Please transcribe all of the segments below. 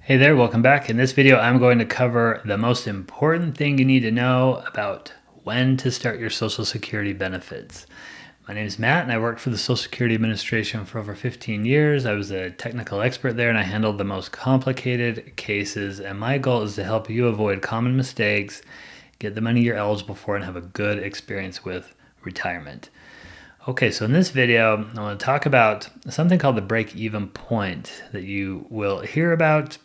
Hey there, welcome back. In this video, I'm going to cover the most important thing you need to know about when to start your Social Security benefits. My name is Matt and I worked for the Social Security Administration for over 15 years. I was a technical expert there and I handled the most complicated cases, and my goal is to help you avoid common mistakes, get the money you're eligible for, and have a good experience with retirement. Okay, so in this video, I want to talk about something called the break-even point that you will hear about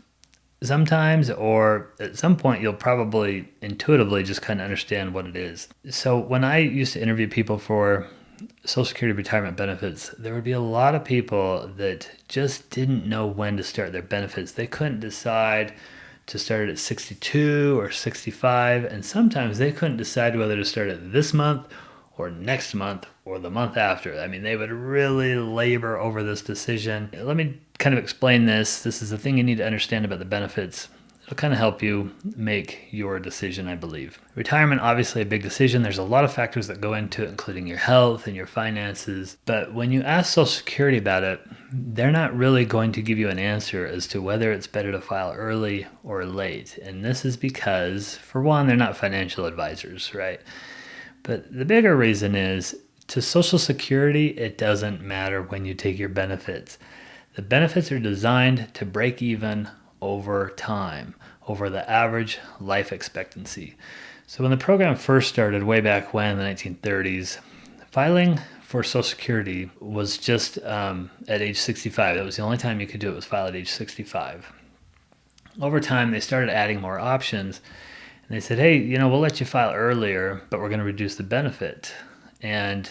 sometimes, or at some point you'll probably intuitively just kind of understand what it is. So when I used to interview people for Social Security retirement benefits, there would be a lot of people that just didn't know when to start their benefits. They couldn't decide to start it at 62 or 65, and sometimes they couldn't decide whether to start it this month or next month or the month after. I mean, they would really labor over this decision. Let me kind of explain this. This is the thing you need to understand about the benefits. It'll kind of help you make your decision, I believe. Retirement, obviously a big decision. There's a lot of factors that go into it, including your health and your finances. But when you ask Social Security about it, they're not really going to give you an answer as to whether it's better to file early or late. And this is because, for one, they're not financial advisors, right? But the bigger reason is, to Social Security, it doesn't matter when you take your benefits. The benefits are designed to break even over time, over the average life expectancy. So when the program first started way back when, in the 1930s, filing for Social Security was just at age 65. That was the only time you could do it, was file at age 65. Over time, they started adding more options. And they said, hey, we'll let you file earlier, but we're going to reduce the benefit. And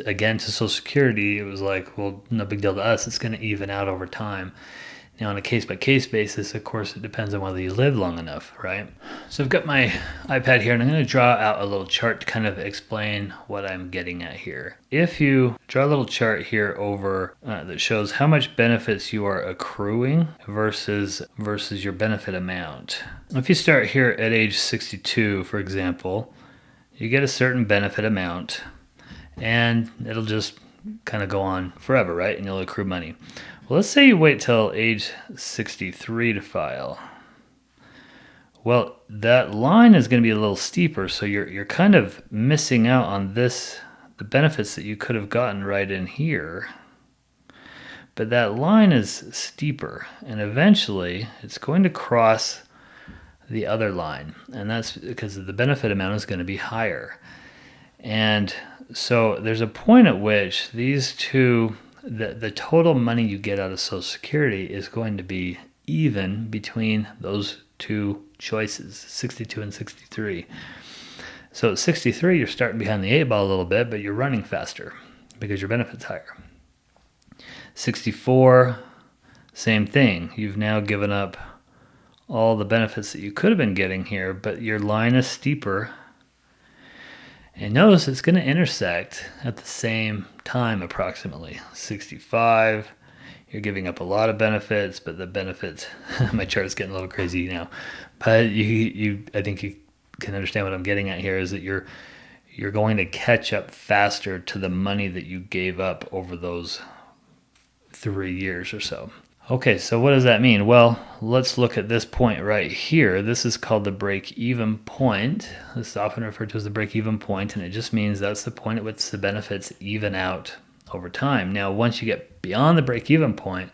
again, to Social Security, it was like, well, no big deal to us. It's going to even out over time. Now, on a case-by-case basis, of course, it depends on whether you live long enough, right? So I've got my iPad here, and I'm going to draw out a little chart to kind of explain what I'm getting at here. If you draw a little chart here over that shows how much benefits you are accruing versus your benefit amount. If you start here at age 62, for example, you get a certain benefit amount, and it'll just kind of go on forever, right? And you'll accrue money. Well, let's say you wait till age 63 to file. Well, that line is going to be a little steeper, so you're kind of missing out on the benefits that you could have gotten right in here. But that line is steeper, and eventually it's going to cross the other line, and that's because the benefit amount is going to be higher. And so there's a point at which these two, the total money you get out of Social Security is going to be even between those two choices, 62 and 63. So at 63, you're starting behind the 8 ball a little bit, but you're running faster because your benefit's higher. 64, same thing. You've now given up all the benefits that you could have been getting here, but your line is steeper. And notice it's going to intersect at the same time approximately. 65, you're giving up a lot of benefits, but the benefits, my chart's getting a little crazy now, but I think you can understand what I'm getting at here, is that you're going to catch up faster to the money that you gave up over those 3 years or so. Okay, so what does that mean? Well, let's look at this point right here. This is called the break-even point. This is often referred to as the break-even point, and it just means that's the point at which the benefits even out over time. Now, once you get beyond the break-even point,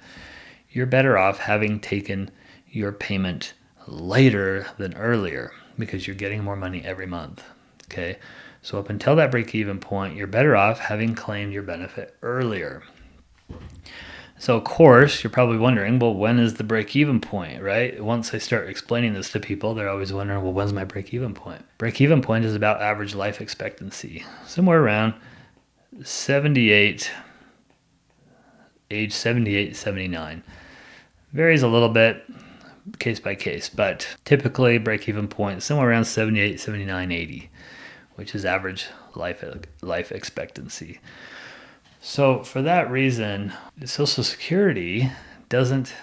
you're better off having taken your payment later than earlier because you're getting more money every month. Okay, so up until that break-even point, you're better off having claimed your benefit earlier. So, of course, you're probably wondering, well, when is the break-even point, right? Once I start explaining this to people, they're always wondering, well, when's my break-even point? Break-even point is about average life expectancy, somewhere around age 78, 79. Varies a little bit case by case, but typically break-even point is somewhere around 78, 79, 80, which is average life expectancy. So for that reason, Social Security doesn't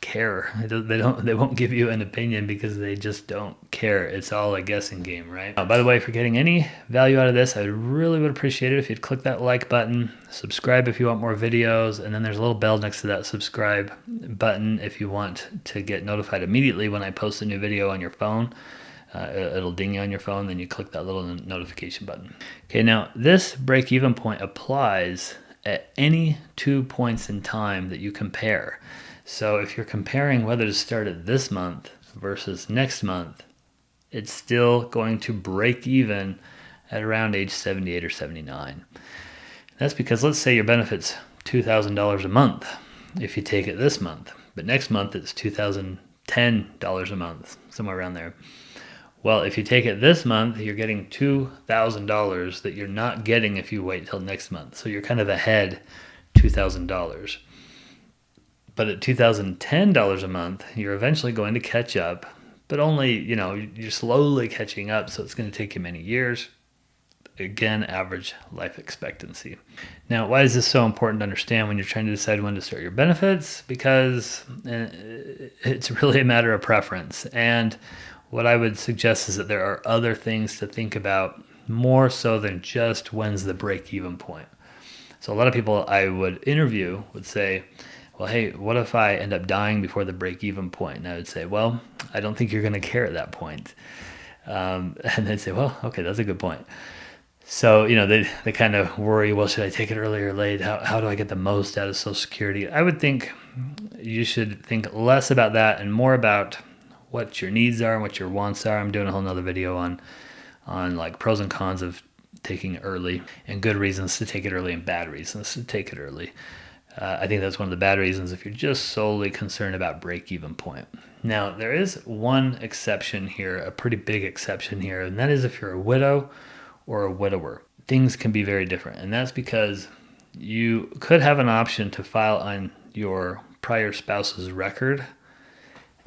care. They won't give you an opinion because they just don't care. It's all a guessing game, right? By the way, if you're getting any value out of this, I really would appreciate it if you'd click that like button, subscribe if you want more videos, and then there's a little bell next to that subscribe button if you want to get notified immediately when I post a new video on your phone. It'll ding you on your phone, then you click that little notification button. Okay, now this break-even point applies at any 2 points in time that you compare. So if you're comparing whether to start it this month versus next month, it's still going to break even at around age 78 or 79. That's because let's say your benefit's $2,000 a month if you take it this month, but next month it's $2,010 a month, somewhere around there. Well, if you take it this month, you're getting $2,000 that you're not getting if you wait till next month. So you're kind of ahead $2,000. But at $2,010 a month, you're eventually going to catch up, but only, you're slowly catching up. So it's going to take you many years. Again, average life expectancy. Now, why is this so important to understand when you're trying to decide when to start your benefits? Because it's really a matter of preference. And what I would suggest is that there are other things to think about more so than just when's the break-even point. So a lot of people I would interview would say, well, hey, what if I end up dying before the break-even point? And I would say, well, I don't think you're going to care at that point. And they'd say, well, okay, that's a good point. So, they kind of worry, well, should I take it early or late? How do I get the most out of Social Security? I would think you should think less about that and more about what your needs are and what your wants are. I'm doing a whole nother video on like pros and cons of taking it early and good reasons to take it early and bad reasons to take it early. I think that's one of the bad reasons if you're just solely concerned about break-even point. Now, there is one exception here, a pretty big exception here, and that is if you're a widow or a widower. Things can be very different, and that's because you could have an option to file on your prior spouse's record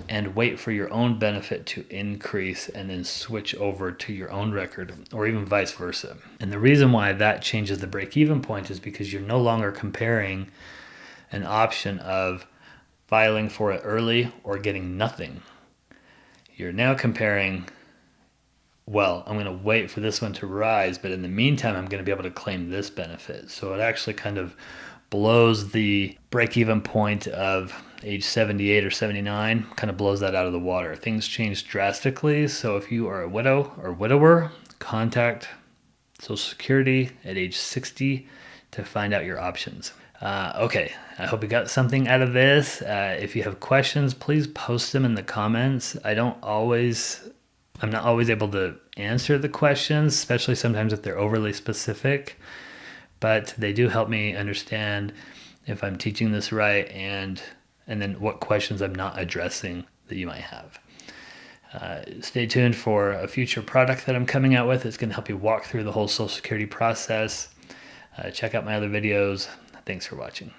and wait for your own benefit to increase and then switch over to your own record, or even vice versa. And the reason why that changes the break-even point is because you're no longer comparing an option of filing for it early or getting nothing. You're now comparing, well, I'm going to wait for this one to rise, but in the meantime, I'm going to be able to claim this benefit. So it actually kind of blows the break-even point of age 78 or 79, kind of blows that out of the water. Things change drastically. So if you are a widow or widower, contact Social Security at age 60 to find out your options. Okay, I hope you got something out of this. If you have questions, please post them in the comments. I'm not always able to answer the questions, especially sometimes if they're overly specific, but they do help me understand if I'm teaching this right and then what questions I'm not addressing that you might have. Stay tuned for a future product that I'm coming out with. It's going to help you walk through the whole Social Security process. Check out my other videos. Thanks for watching.